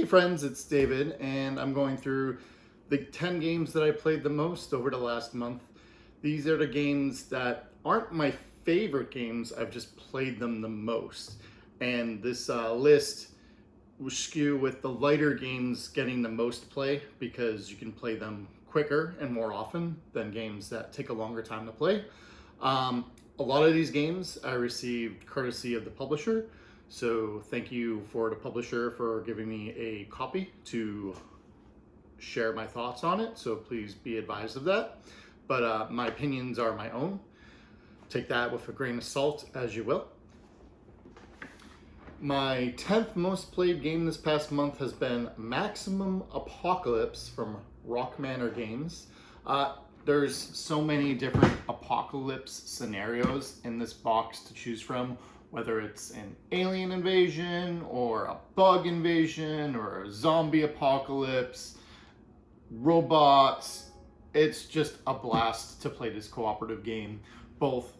friends, it's David, and I'm going through the 10 games that I played the most over the last month. These are the games that aren't my favorite games, I've just played them the most. And this list will skew with the lighter games getting the most play because you can play them quicker and more often than games that take a longer time to play. A lot of these games I received courtesy of the publisher. So thank you for the publisher for giving me a copy to share my thoughts on it. So please be advised of that. But my opinions are my own. Take that with a grain of salt as you will. My 10th most played game this past month has been Maximum Apocalypse from Rock Manor Games. There's so many different apocalypse scenarios in this box to choose from, whether it's an alien invasion or a bug invasion or a zombie apocalypse, robots. It's just a blast to play this cooperative game, both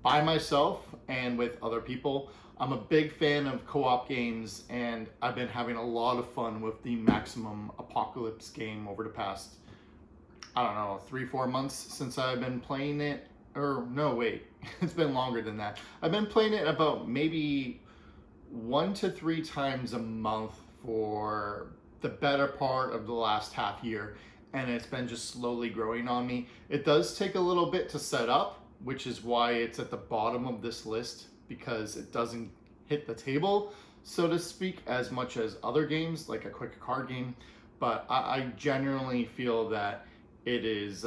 by myself and with other people. I'm a big fan of co-op games, and I've been having a lot of fun with the Maximum Apocalypse game over the past, I don't know, 3-4 months since I've been playing it. Or no, wait, it's been longer than that. I've been playing it about maybe 1 to 3 times a month for the better part of the last half year, and it's been just slowly growing on me. It does take a little bit to set up, which is why it's at the bottom of this list, because it doesn't hit the table, so to speak, as much as other games, like a quick card game. But I generally feel that it is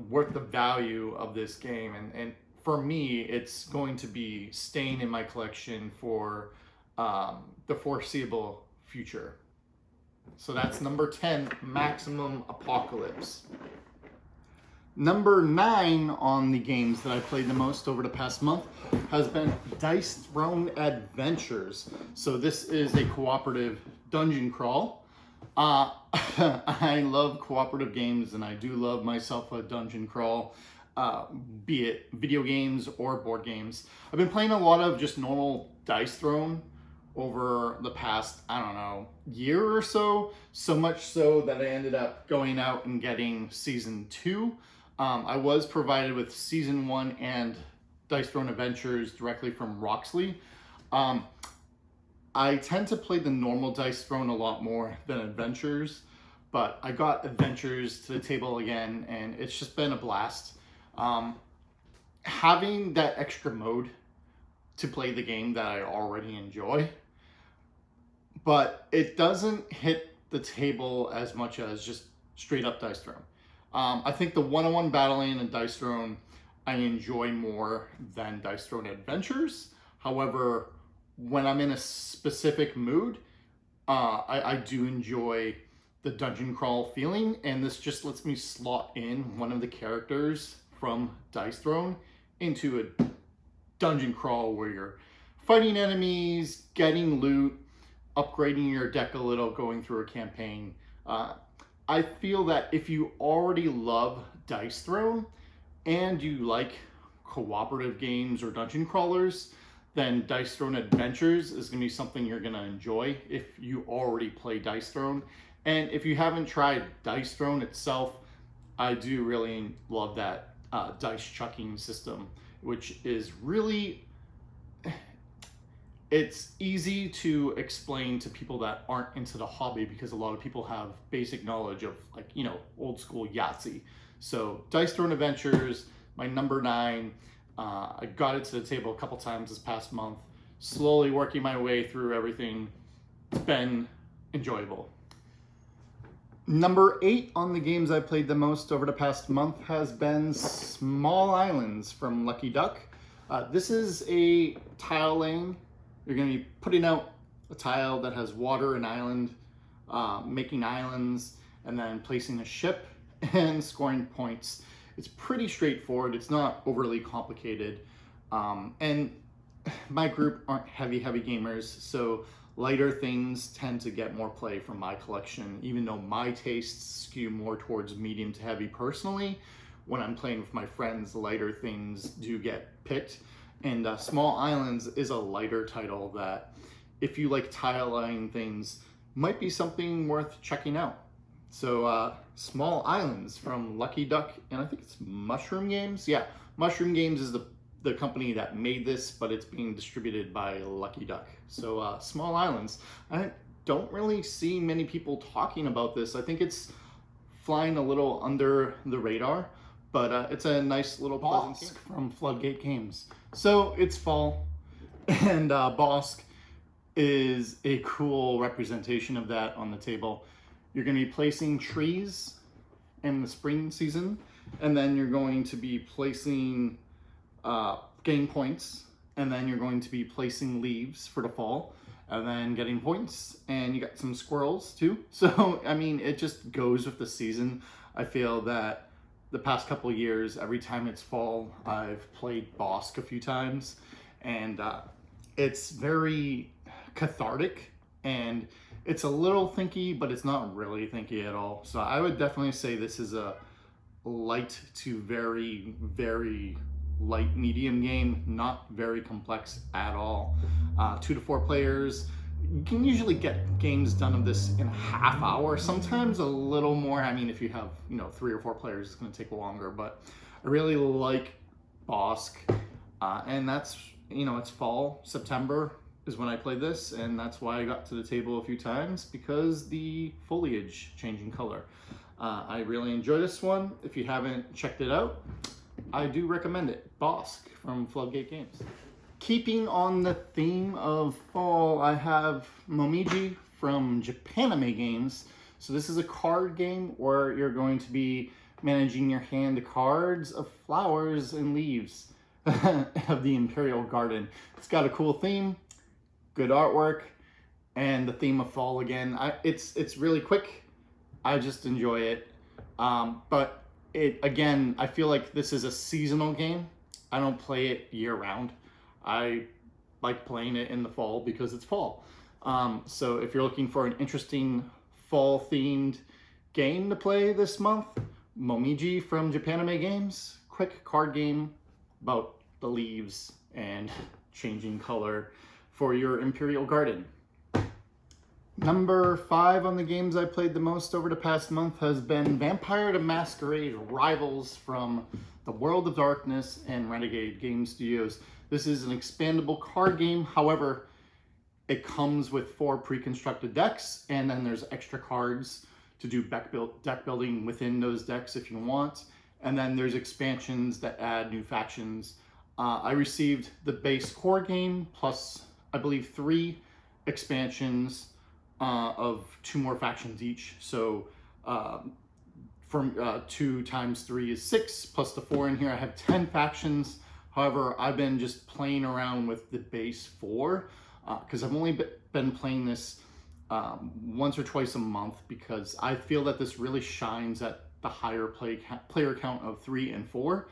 worth the value of this game, and for me it's going to be staying in my collection for the foreseeable future. So that's number 10, Maximum Apocalypse. Number 9 on the games that I played the most over the past month has been Dice Throne Adventures. So this is a cooperative dungeon crawl. I love cooperative games, and I do love myself a dungeon crawl, be it video games or board games. I've been playing a lot of just normal Dice Throne over the past, I don't know, year or so. So much so that I ended up going out and getting Season 2. I was provided with Season 1 and Dice Throne Adventures directly from Roxley. I tend to play the normal Dice Throne a lot more than Adventures, but I got Adventures to the table again, and it's just been a blast. Having that extra mode to play the game that I already enjoy, but it doesn't hit the table as much as just straight up Dice Throne. I think the one-on-one battling in Dice Throne I enjoy more than Dice Throne Adventures. However, when I'm in a specific mood, I do enjoy the dungeon crawl feeling, and this just lets me slot in one of the characters from Dice Throne into a dungeon crawl where you're fighting enemies, getting loot, upgrading your deck a little, going through a campaign. I feel that if you already love Dice Throne and you like cooperative games or dungeon crawlers, then Dice Throne Adventures is going to be something you're going to enjoy if you already play Dice Throne. And if you haven't tried Dice Throne itself, I do really love that dice chucking system, which is really, it's easy to explain to people that aren't into the hobby, because a lot of people have basic knowledge of, like, you know, old school Yahtzee. So Dice Throne Adventures, my number 9. I got it to the table a couple times this past month, slowly working my way through everything. It's been enjoyable. Number 8 on the games I played the most over the past month has been Small Islands from Lucky Duck. This is a tile laying. You're going to be putting out a tile that has water and island, making islands, and then placing a ship and scoring points. It's pretty straightforward. It's not overly complicated. And my group aren't heavy gamers, so lighter things tend to get more play from my collection, even though my tastes skew more towards medium to heavy personally. When I'm playing with my friends, lighter things do get picked. And Small Islands is a lighter title that, if you like tile laying things, might be something worth checking out. So Small Islands from Lucky Duck, and I think it's Mushroom Games. Yeah, Mushroom Games is the company that made this, but it's being distributed by Lucky Duck. So Small Islands, I don't really see many people talking about this. I think it's flying a little under the radar, but it's a nice little Bosk from Floodgate Games. So it's fall, and Bosk is a cool representation of that on the table. You're going to be placing trees in the spring season, and then you're going to be placing game points, and then you're going to be placing leaves for the fall, and then getting points, and you got some squirrels too. So, I mean, it just goes with the season. I feel that the past couple of years, every time it's fall, I've played Bosk a few times, and it's very cathartic, and it's a little thinky, but it's not really thinky at all. So I would definitely say this is a light to very, very light medium game, not very complex at all. 2 to 4 players. You can usually get games done of this in a half hour, sometimes a little more. I mean, if you have, 3 or 4 players, it's going to take longer, but I really like Bosk. And that's, it's fall, September is when I played this, and that's why I got to the table a few times, because the foliage changing color. I really enjoy this one. If you haven't checked it out, I do recommend it. Bosk from Floodgate Games. Keeping on the theme of fall, I have Momiji from Japanime Games. So this is a card game where you're going to be managing your hand of cards of flowers and leaves of the Imperial Garden. It's got a cool theme, good artwork, and the theme of fall again. It's really quick. I just enjoy it. But again, I feel like this is a seasonal game. I don't play it year round. I like playing it in the fall because it's fall. So if you're looking for an interesting fall themed game to play this month, Momiji from Japanime Games, quick card game about the leaves and changing color for your Imperial Garden. Number 5 on the games I played the most over the past month has been Vampire the Masquerade Rivals from the World of Darkness and Renegade Game Studios. This is an expandable card game. However, it comes with 4 pre-constructed decks, and then there's extra cards to do deck building within those decks if you want. And then there's expansions that add new factions. I received the base core game plus, I believe, 3 expansions of 2 more factions each. So from 2 times 3 is 6, plus the 4 in here, I have 10 factions. However, I've been just playing around with the base 4 because I've only been playing this once or twice a month, because I feel that this really shines at the higher player count of 3 and 4.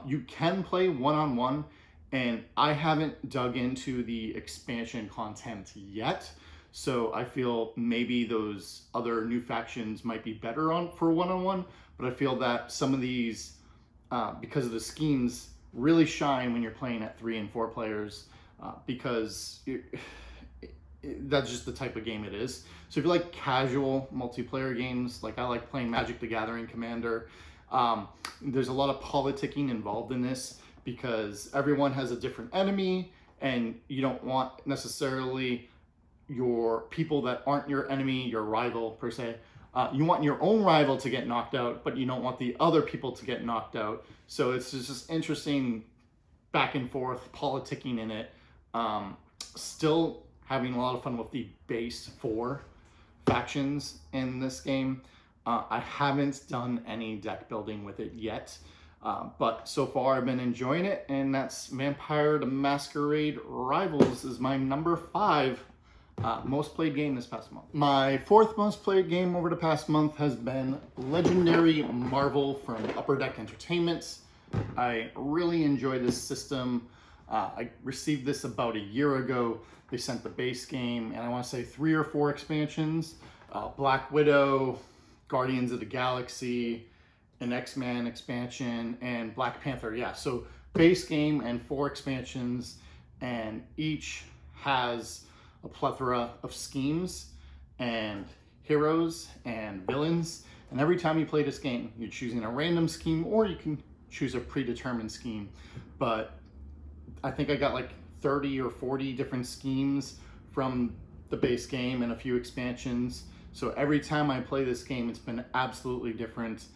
You can play one-on-one, and I haven't dug into the expansion content yet. So I feel maybe those other new factions might be better for one-on-one, but I feel that some of these, because of the schemes, really shine when you're playing at 3 and 4 players, because that's just the type of game it is. So if you like casual multiplayer games, like I like playing Magic the Gathering Commander, there's a lot of politicking involved in this, because everyone has a different enemy, and you don't want necessarily your people that aren't your enemy, your rival per se. You want your own rival to get knocked out, but you don't want the other people to get knocked out. So it's just interesting back and forth politicking in it. Still having a lot of fun with the base 4 factions in this game. I haven't done any deck building with it yet, but so far I've been enjoying it, and that's Vampire the Masquerade Rivals is my number 5 most played game this past month. My 4th most played game over the past month has been Legendary Marvel from Upper Deck Entertainment. I really enjoy this system. I received this about a year ago. They sent the base game, and I want to say 3 or 4 expansions. Black Widow, Guardians of the Galaxy, an X-Men expansion, and Black Panther. Yeah, so base game and 4 expansions, and each has a plethora of schemes and heroes and villains. And every time you play this game, you're choosing a random scheme, or you can choose a predetermined scheme. But I think I got like 30 or 40 different schemes from the base game and a few expansions. So every time I play this game, it's been absolutely different.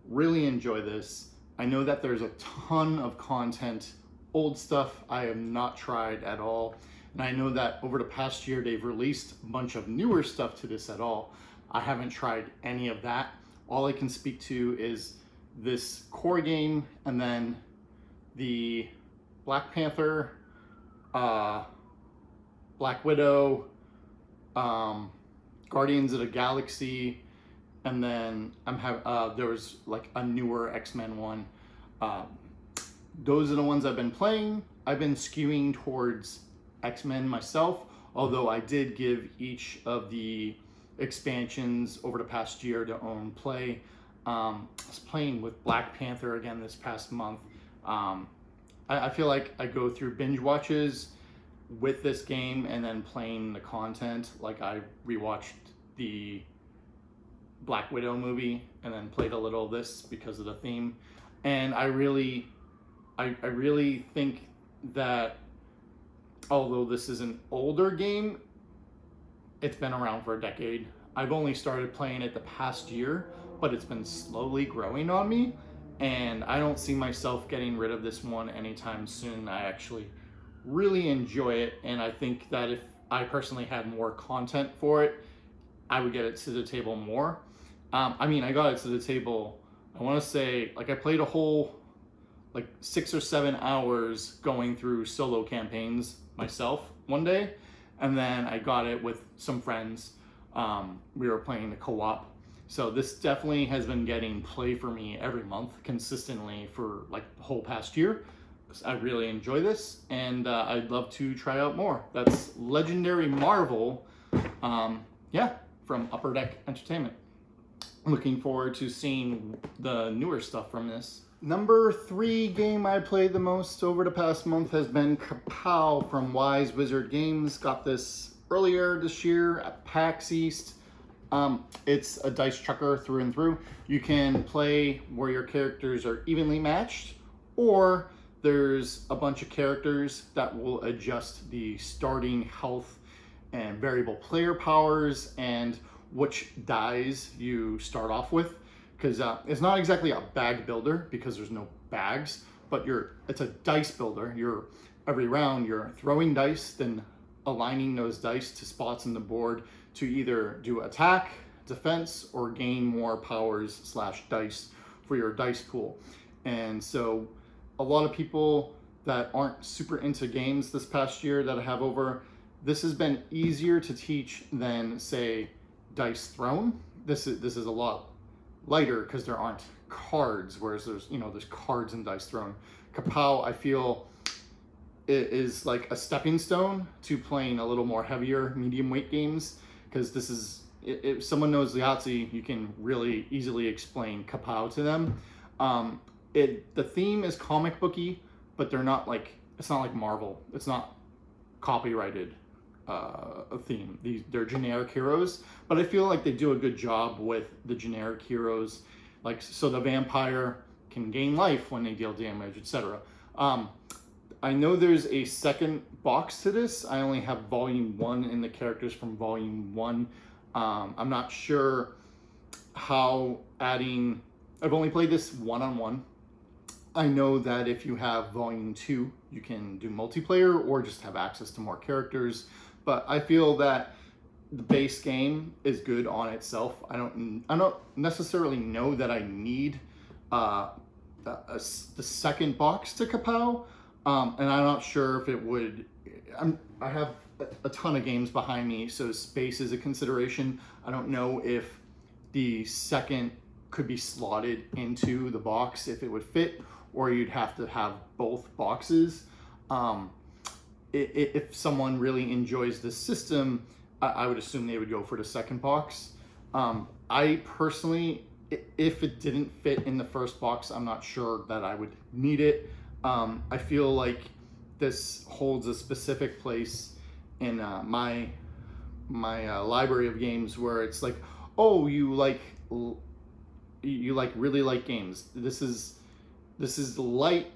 Really enjoy this. I know that there's a ton of content, old stuff I have not tried at all. And I know that over the past year, they've released a bunch of newer stuff to this at all. I haven't tried any of that. All I can speak to is this core game, and then the Black Panther, Black Widow, Guardians of the Galaxy, and then there was like a newer X-Men one. Those are the ones I've been playing. I've been skewing towards X-Men myself, although I did give each of the expansions over the past year to own play. I was playing with Black Panther again this past month. I feel like I go through binge watches with this game and then playing the content. Like I rewatched the Black Widow movie and then played a little of this because of the theme. And I really think that although this is an older game, it's been around for a decade. I've only started playing it the past year, but it's been slowly growing on me, and I don't see myself getting rid of this one anytime soon. I actually really enjoy it, and I think that if I personally had more content for it, I would get it to the table more. I got it to the table, I want to say, like I played a whole like 6 or 7 hours going through solo campaigns myself one day, and then I got it with some friends. We were playing the co-op. So this definitely has been getting play for me every month consistently for like the whole past year. I really enjoy this, and I'd love to try out more. That's Legendary Marvel, from Upper Deck Entertainment. I'm looking forward to seeing the newer stuff from this. Number 3 game I played the most over the past month has been Kapow from Wise Wizard Games. Got this earlier this year at PAX East. It's a dice chucker through and through. You can play where your characters are evenly matched, or there's a bunch of characters that will adjust the starting health and variable player powers and which dies you start off with. Because it's not exactly a bag builder because there's no bags, but it's a dice builder. Every round you're throwing dice, then aligning those dice to spots in the board to either do attack, defense, or gain more powers / dice for your dice pool. And so a lot of people that aren't super into games this past year that I have over, this has been easier to teach than, say, Dice Throne. This is a lot lighter because there aren't cards, whereas there's cards in Dice Throne. Kapow, I feel, it is like a stepping stone to playing a little more heavier medium weight games, because this is, if someone knows Yahtzee, you can really easily explain Kapow to them. The theme is comic booky, but they're not like, it's not like Marvel. It's not copyrighted a theme. They're generic heroes, but I feel like they do a good job with the generic heroes. Like, so the vampire can gain life when they deal damage, etc. I know there's a second box to this. I only have volume 1 and the characters from volume 1. I'm not sure how adding, I've only played this one-on-one. I know that if you have volume 2, you can do multiplayer or just have access to more characters. But I feel that the base game is good on itself. I don't necessarily know that I need the second box to Kapow, and I'm not sure if it would. I have a ton of games behind me, so space is a consideration. I don't know if the second could be slotted into the box if it would fit, or you'd have to have both boxes. If someone really enjoys this system, I would assume they would go for the second box. I personally, if it didn't fit in the first box, I'm not sure that I would need it. I feel like this holds a specific place in my library of games where it's like, oh, really like games. This is light,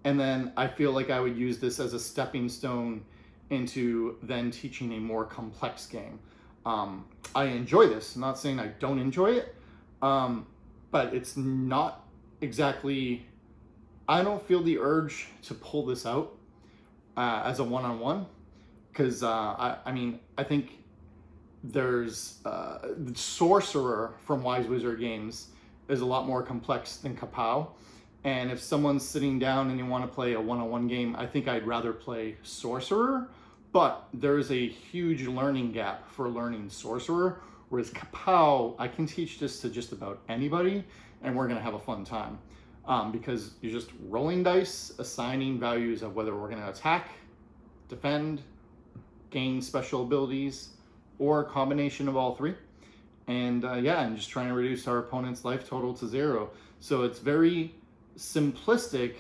and then I feel like I would use this as a stepping stone into then teaching a more complex game. I enjoy this. I'm not saying I don't enjoy it, but it's not exactly. I don't feel the urge to pull this out as a one-on-one, because I mean, I think there's Sorcerer from Wise Wizard Games is a lot more complex than Kapow. And if someone's sitting down and you want to play a one-on-one game, I think I'd rather play Sorcerer. But there's a huge learning gap for learning Sorcerer, whereas Kapow, I can teach this to just about anybody, and we're going to have a fun time. Because you're just rolling dice, assigning values of whether we're going to attack, defend, gain special abilities, or a combination of all three. And and just trying to reduce our opponent's life total to 0. So it's very simplistic.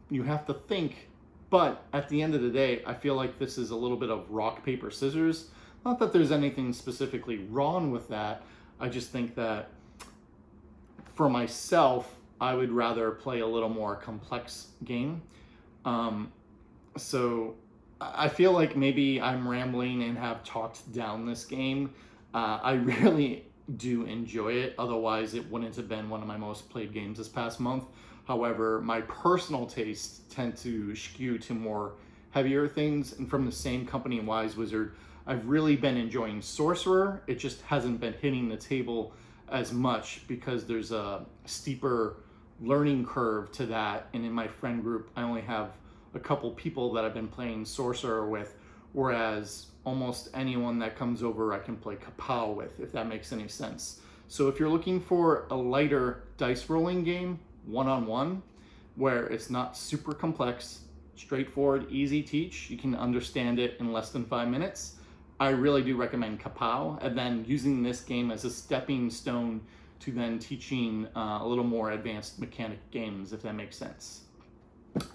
You have to think, but at the end of the day, I feel like this is a little bit of rock, paper, scissors. Not that there's anything specifically wrong with that. I just think that for myself, I would rather play a little more complex game. So I feel like maybe I'm rambling and have talked down this game. I really do enjoy it. Otherwise, it wouldn't have been one of my most played games this past month. However, my personal tastes tend to skew to more heavier things. And from the same company, Wise Wizard, I've really been enjoying Sorcerer. It just hasn't been hitting the table as much because there's a steeper learning curve to that. And in my friend group, I only have a couple people that I've been playing Sorcerer with, whereas almost anyone that comes over I can play Kapow with, if that makes any sense. So if you're looking for a lighter dice rolling game, one-on-one, where it's not super complex, straightforward, easy teach, you can understand it in less than 5 minutes, I really do recommend Kapow, and then using this game as a stepping stone to then teaching a little more advanced mechanic games, if that makes sense.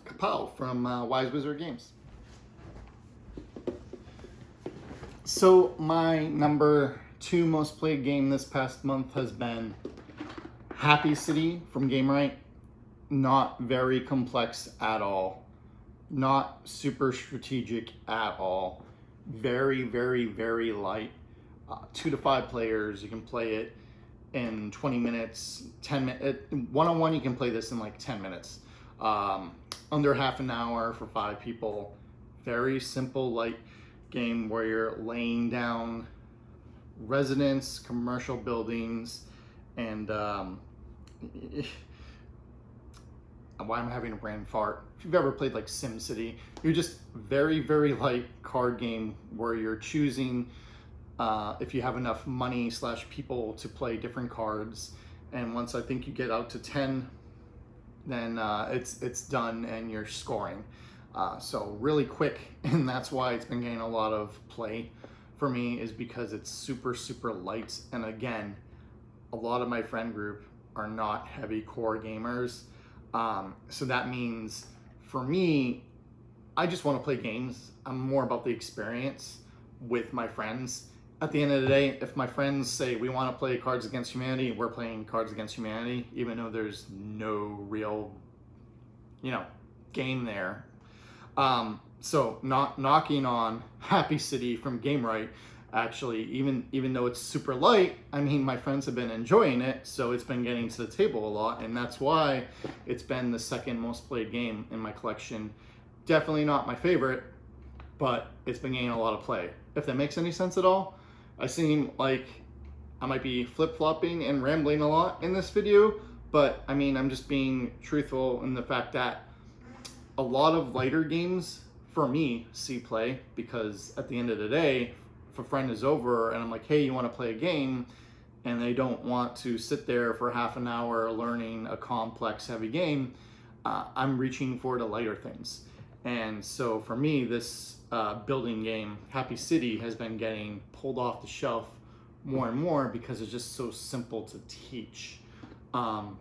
Kapow from Wise Wizard Games. So my number 2 most played game this past month has been Happy City from Gamewright. Not very complex at all. Not super strategic at all. Very, very, very light. 2 to 5 players. You can play it in 20 minutes, 10 minutes. One-on-one, you can play this in like 10 minutes. Under half an hour for 5 people. Very simple, light game where you're laying down residents, commercial buildings, and why am I having a brain fart? If you've ever played like SimCity, you're just very, very light card game where you're choosing if you have enough money / people to play different cards. And once I think you get out to 10, then it's done and you're scoring. So really quick, and that's why it's been getting a lot of play for me, is because it's super, super light. And again, a lot of my friend group are not heavy core gamers. So that means for me, I just want to play games. I'm more about the experience with my friends. At the end of the day, if my friends say we want to play Cards Against Humanity, we're playing Cards Against Humanity, even though there's no real, game there. So not knocking on Happy City from Gamewright, actually, even though it's super light, I mean, my friends have been enjoying it, so it's been getting to the table a lot, and that's why it's been the 2nd most played game in my collection. Definitely not my favorite, but it's been getting a lot of play. If that makes any sense at all. I seem like I might be flip-flopping and rambling a lot in this video, but I mean, I'm just being truthful in the fact that a lot of lighter games for me see play, because at the end of the day, if a friend is over and I'm like, hey, you want to play a game, and they don't want to sit there for half an hour learning a complex, heavy game, I'm reaching for the lighter things. And so for me, this building game, Happy City, has been getting pulled off the shelf more and more because it's just so simple to teach.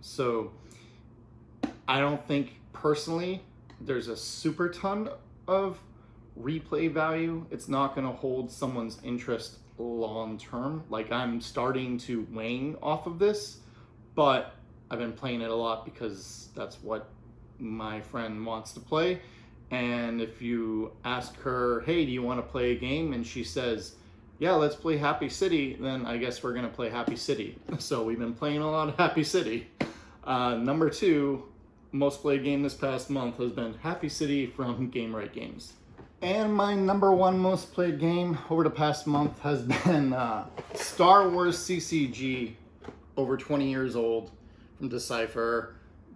So I don't think personally there's a super ton of replay value. It's not going to hold someone's interest long term. Like, I'm starting to wane off of this, but I've been playing it a lot because that's what my friend wants to play. And if you ask her, hey, do you want to play a game? And she says, yeah, let's play Happy City, then I guess we're going to play Happy City. So we've been playing a lot of Happy City. Number 2 most played game this past month has been Happy City from Game Right Games. And my number 1 most played game over the past month has been Star Wars CCG, over 20 years old, from Decipher.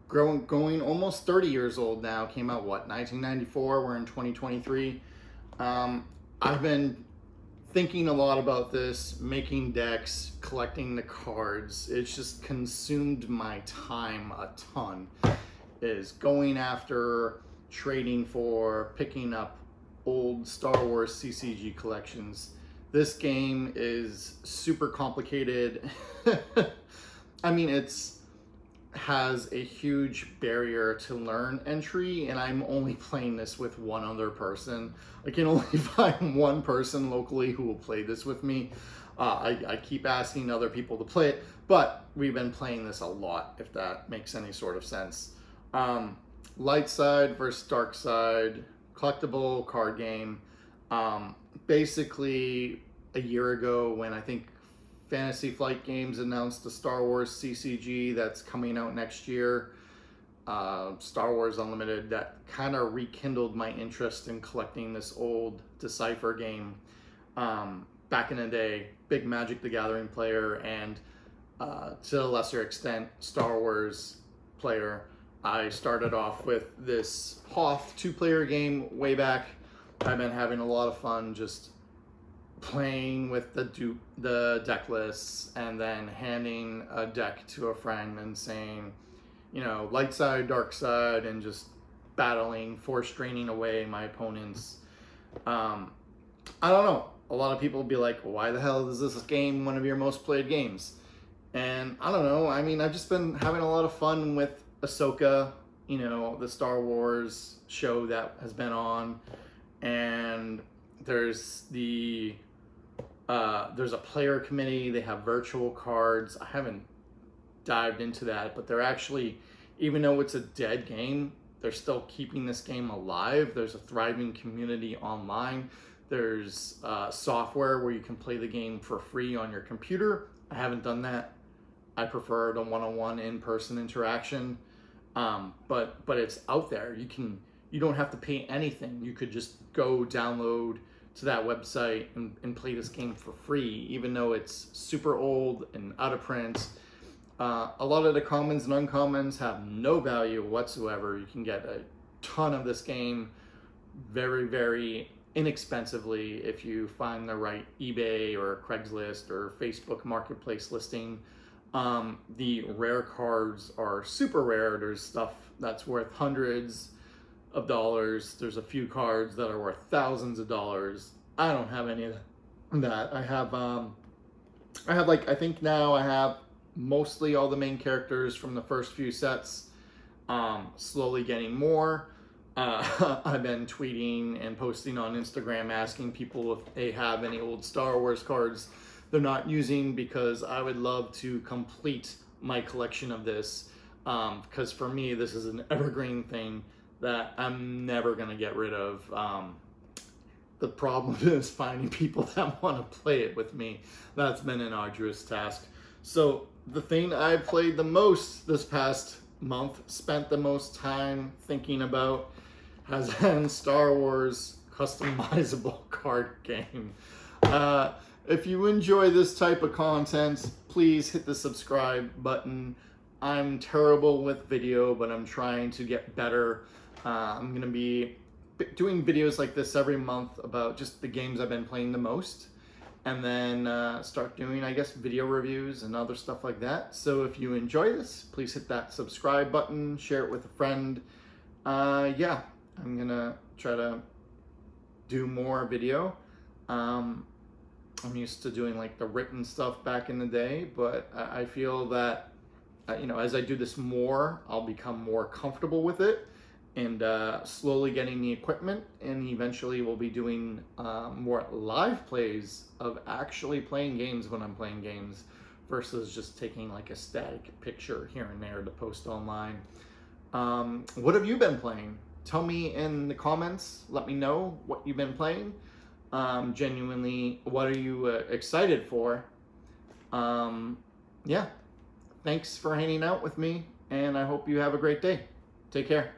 Going almost 30 years old now. Came out, what, 1994? We're in 2023. I've been thinking a lot about this, making decks, collecting the cards. It's just consumed my time a ton. Is going after, trading for, picking up old Star Wars CCG collections. This game is super complicated. I mean, has a huge barrier to learn entry, and I'm only playing this with one other person. I can only find one person locally who will play this with me. I keep asking other people to play it, but we've been playing this a lot, if that makes any sort of sense. Light side versus dark side, collectible card game. Basically, a year ago, when I think Fantasy Flight Games announced the Star Wars CCG that's coming out next year, Star Wars Unlimited, that kind of rekindled my interest in collecting this old Decipher game. Back in the day, big Magic the Gathering player, and to a lesser extent, Star Wars player. I started off with this Hoth 2-player game way back. I've been having a lot of fun just playing with the deck lists, and then handing a deck to a friend and saying, you know, light side, dark side, and just battling, force draining away my opponents. I don't know. A lot of people will be like, why the hell is this game one of your most played games? And I don't know. I mean, I've just been having a lot of fun with Ahsoka, you know, the Star Wars show that has been on, and there's a player committee. They have virtual cards. I haven't dived into that, but they're actually, even though it's a dead game, they're still keeping this game alive. There's a thriving community online. There's software where you can play the game for free on your computer. I haven't done that. I prefer the one-on-one in-person interaction. But it's out there. You don't have to pay anything. You could just go download to that website and play this game for free, even though it's super old and out of print. A lot of the commons and uncommons have no value whatsoever. You can get a ton of this game very, very inexpensively if you find the right eBay or Craigslist or Facebook marketplace listing. The rare cards are super rare. There's stuff that's worth hundreds of dollars. There's a few cards that are worth thousands of dollars. I don't have any of that. I have like, I think now I have mostly all the main characters from the first few sets, slowly getting more. I've been tweeting and posting on Instagram asking people if they have any old Star Wars cards they're not using, because I would love to complete my collection of this, because for me this is an evergreen thing that I'm never going to get rid of. The problem is finding people that want to play it with me. That's been an arduous task. So the thing I played the most this past month, spent the most time thinking about, has been Star Wars customizable card game. If you enjoy this type of content, please hit the subscribe button. I'm terrible with video, but I'm trying to get better. I'm going to be doing videos like this every month about just the games I've been playing the most, and then start doing, I guess, video reviews and other stuff like that. So if you enjoy this, please hit that subscribe button, share it with a friend. Yeah, I'm going to try to do more video. I'm used to doing like the written stuff back in the day, but I feel that, you know, as I do this more, I'll become more comfortable with it. and slowly getting the equipment, and eventually we'll be doing more live plays of actually playing games when I'm playing games versus just taking like a static picture here and there to post online. What have you been playing? Tell me in the comments. Let me know what you've been playing. Genuinely, what are you excited for? Yeah, thanks for hanging out with me, and I hope you have a great day. Take care.